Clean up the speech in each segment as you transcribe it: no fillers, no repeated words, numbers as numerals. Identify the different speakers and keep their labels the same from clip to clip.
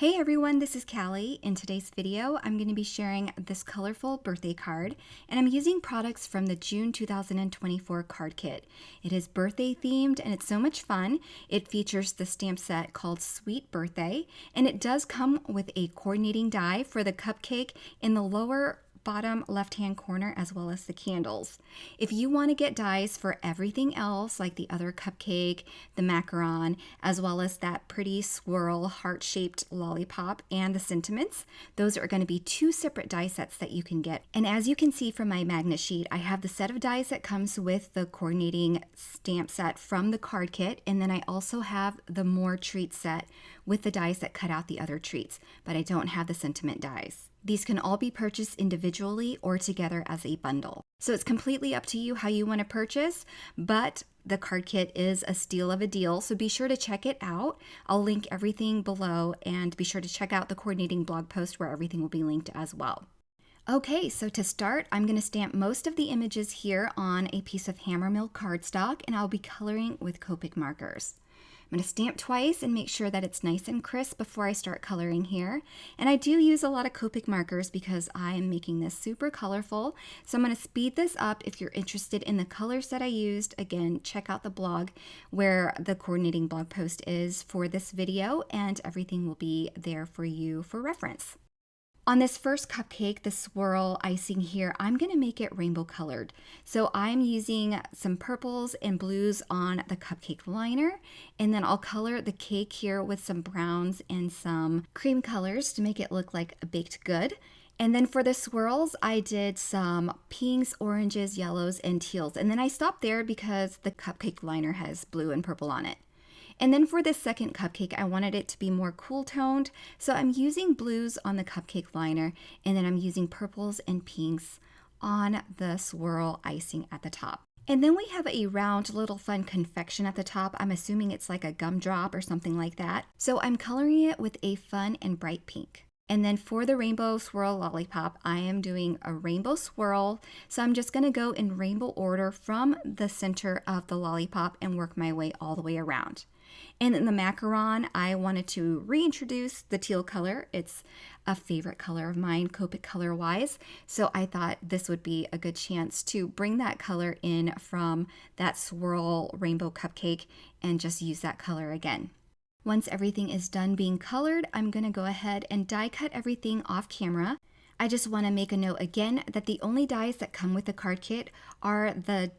Speaker 1: Hey everyone, this is Callie. In today's video, I'm going to be sharing this colorful birthday card, and I'm using products from the June 2024 card kit. It is birthday themed and it's so much fun. It features the stamp set called Sweet Birthday, and it does come with a coordinating die for the cupcake in the lower bottom left-hand corner as well as the candles. If you want to get dies for everything else like the other cupcake, the macaron, as well as that pretty swirl heart-shaped lollipop and the sentiments, those are going to be two separate die sets that you can get. And as you can see from my magnet sheet, I have the set of dies that comes with the coordinating stamp set from the card kit, and then I also have the more treat set with the dies that cut out the other treats, but I don't have the sentiment dies. These can all be purchased individually or together as a bundle. So it's completely up to you how you want to purchase, but the card kit is a steal of a deal, so be sure to check it out. I'll link everything below, and be sure to check out the coordinating blog post where everything will be linked as well. Okay, so to start, I'm going to stamp most of the images here on a piece of Hammermill cardstock, and I'll be coloring with Copic markers. I'm going to stamp twice and make sure that it's nice and crisp before I start coloring here. And I do use a lot of Copic markers because I am making this super colorful. So I'm going to speed this up. If you're interested in the colors that I used, again, check out the blog where the coordinating blog post is for this video, and everything will be there for you for reference. On this first cupcake, the swirl icing here, I'm going to make it rainbow colored. So I'm using some purples and blues on the cupcake liner, and then I'll color the cake here with some browns and some cream colors to make it look like a baked good. And then for the swirls, I did some pinks, oranges, yellows, and teals. And then I stopped there because the cupcake liner has blue and purple on it. And then for this second cupcake, I wanted it to be more cool toned, so I'm using blues on the cupcake liner, and then I'm using purples and pinks on the swirl icing at the top. And then we have a round little fun confection at the top. I'm assuming it's like a gumdrop or something like that. So I'm coloring it with a fun and bright pink. And then for the rainbow swirl lollipop, I am doing a rainbow swirl. So I'm just going to go in rainbow order from the center of the lollipop and work my way all the way around. And in the macaron, I wanted to reintroduce the teal color. It's a favorite color of mine, Copic color-wise. So I thought this would be a good chance to bring that color in from that swirl rainbow cupcake and just use that color again. Once everything is done being colored, I'm going to go ahead and die cut everything off camera. I just want to make a note again that the only dies that come with the card kit are the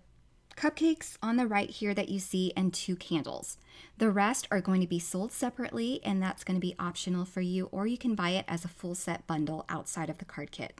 Speaker 1: cupcakes on the right here that you see and two candles. The rest are going to be sold separately, and that's going to be optional for you, or you can buy it as a full set bundle outside of the card kit.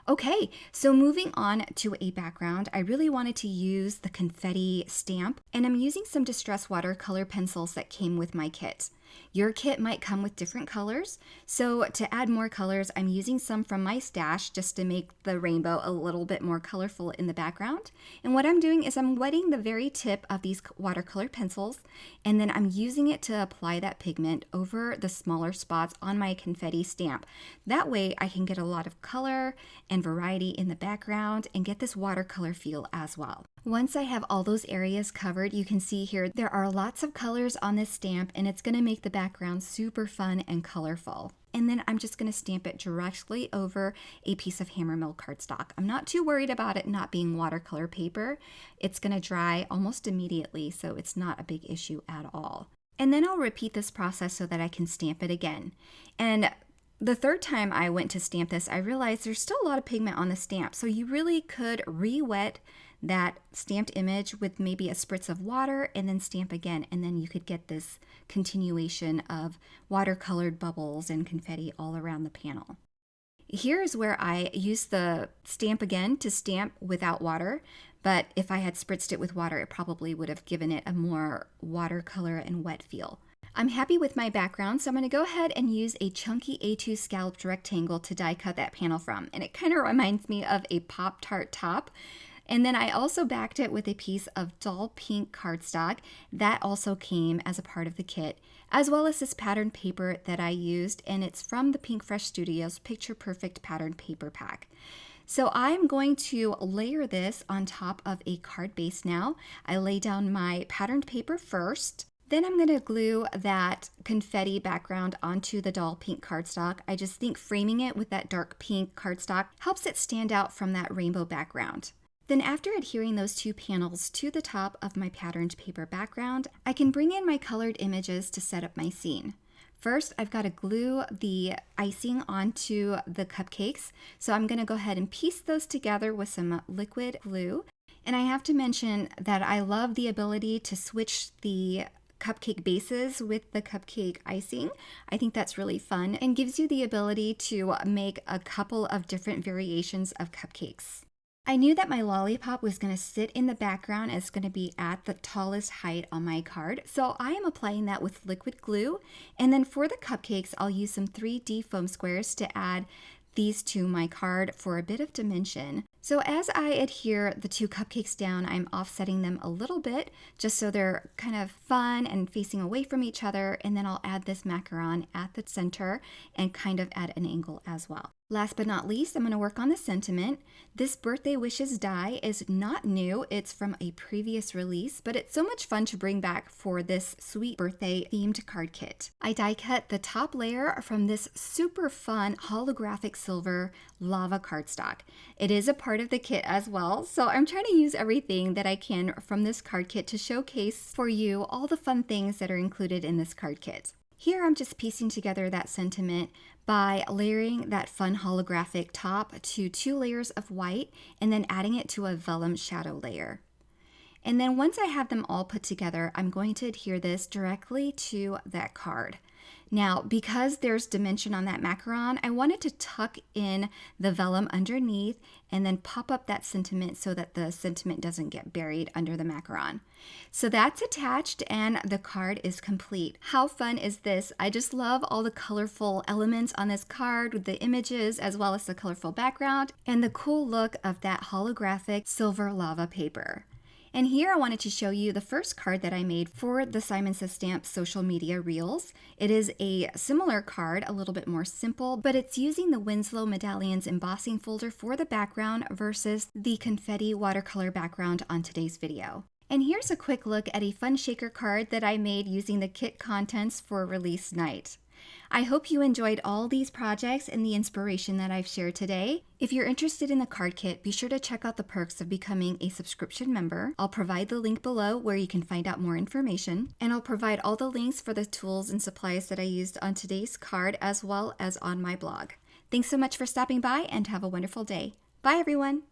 Speaker 1: Okay, so moving on to a background, I really wanted to use the confetti stamp, and I'm using some distress watercolor pencils that came with my kit. Your kit might come with different colors, so to add more colors, I'm using some from my stash just to make the rainbow a little bit more colorful in the background. And what I'm doing is I'm wetting the very tip of these watercolor pencils, and then I'm using it to apply that pigment over the smaller spots on my confetti stamp. That way I can get a lot of color and variety in the background and get this watercolor feel as well. Once I have all those areas covered, you can see here there are lots of colors on this stamp, and it's going to make the background super fun and colorful. And then I'm just going to stamp it directly over a piece of Hammermill cardstock. I'm not too worried about it not being watercolor paper. It's going to dry almost immediately, so it's not a big issue at all. And then I'll repeat this process so that I can stamp it again. And the third time I went to stamp this, I realized there's still a lot of pigment on the stamp, so you really could re-wet that stamped image with maybe a spritz of water and then stamp again, and then you could get this continuation of watercolored bubbles and confetti all around the panel. Here's where I used the stamp again to stamp without water, but if I had spritzed it with water, it probably would have given it a more watercolor and wet feel. I'm happy with my background, so I'm going to go ahead and use a chunky A2 scalloped rectangle to die cut that panel from, and it kind of reminds me of a Pop-Tart top. And then I also backed it with a piece of dull pink cardstock that also came as a part of the kit, as well as this patterned paper that I used, and it's from the Pink Fresh Studios Picture Perfect Patterned Paper Pack. So I'm going to layer this on top of a card base now. I lay down my patterned paper first. Then I'm going to glue that confetti background onto the doll pink cardstock. I just think framing it with that dark pink cardstock helps it stand out from that rainbow background. Then after adhering those two panels to the top of my patterned paper background, I can bring in my colored images to set up my scene. First, I've got to glue the icing onto the cupcakes. So I'm going to go ahead and piece those together with some liquid glue. And I have to mention that I love the ability to switch the cupcake bases with the cupcake icing. I think that's really fun and gives you the ability to make a couple of different variations of cupcakes. I knew that my lollipop was going to sit in the background. It's going to be at the tallest height on my card. So I am applying that with liquid glue. And then for the cupcakes, I'll use some 3D foam squares to add these to my card for a bit of dimension. So as I adhere the two cupcakes down, I'm offsetting them a little bit just so they're kind of fun and facing away from each other. And then I'll add this macaron at the center and kind of at an angle as well. Last but not least, I'm going to work on the sentiment. This Birthday Wishes die is not new. It's from a previous release, but it's so much fun to bring back for this sweet birthday themed card kit. I die cut the top layer from this super fun holographic silver lava cardstock. It is a part of the kit as well, so I'm trying to use everything that I can from this card kit to showcase for you all the fun things that are included in this card kit. Here I'm just piecing together that sentiment by layering that fun holographic top to 2 layers of white and then adding it to a vellum shadow layer. And then once I have them all put together, I'm going to adhere this directly to that card. Now, because there's dimension on that macaron, I wanted to tuck in the vellum underneath and then pop up that sentiment so that the sentiment doesn't get buried under the macaron. So that's attached and the card is complete. How fun is this? I just love all the colorful elements on this card with the images as well as the colorful background and the cool look of that holographic silver lava paper. And here I wanted to show you the first card that I made for the Simon Says Stamp social media reels. It is a similar card, a little bit more simple, but it's using the Winslow Medallions embossing folder for the background versus the confetti watercolor background on today's video. And here's a quick look at a fun shaker card that I made using the kit contents for release night. I hope you enjoyed all these projects and the inspiration that I've shared today. If you're interested in the card kit, be sure to check out the perks of becoming a subscription member. I'll provide the link below where you can find out more information. And I'll provide all the links for the tools and supplies that I used on today's card as well as on my blog. Thanks so much for stopping by and have a wonderful day. Bye everyone!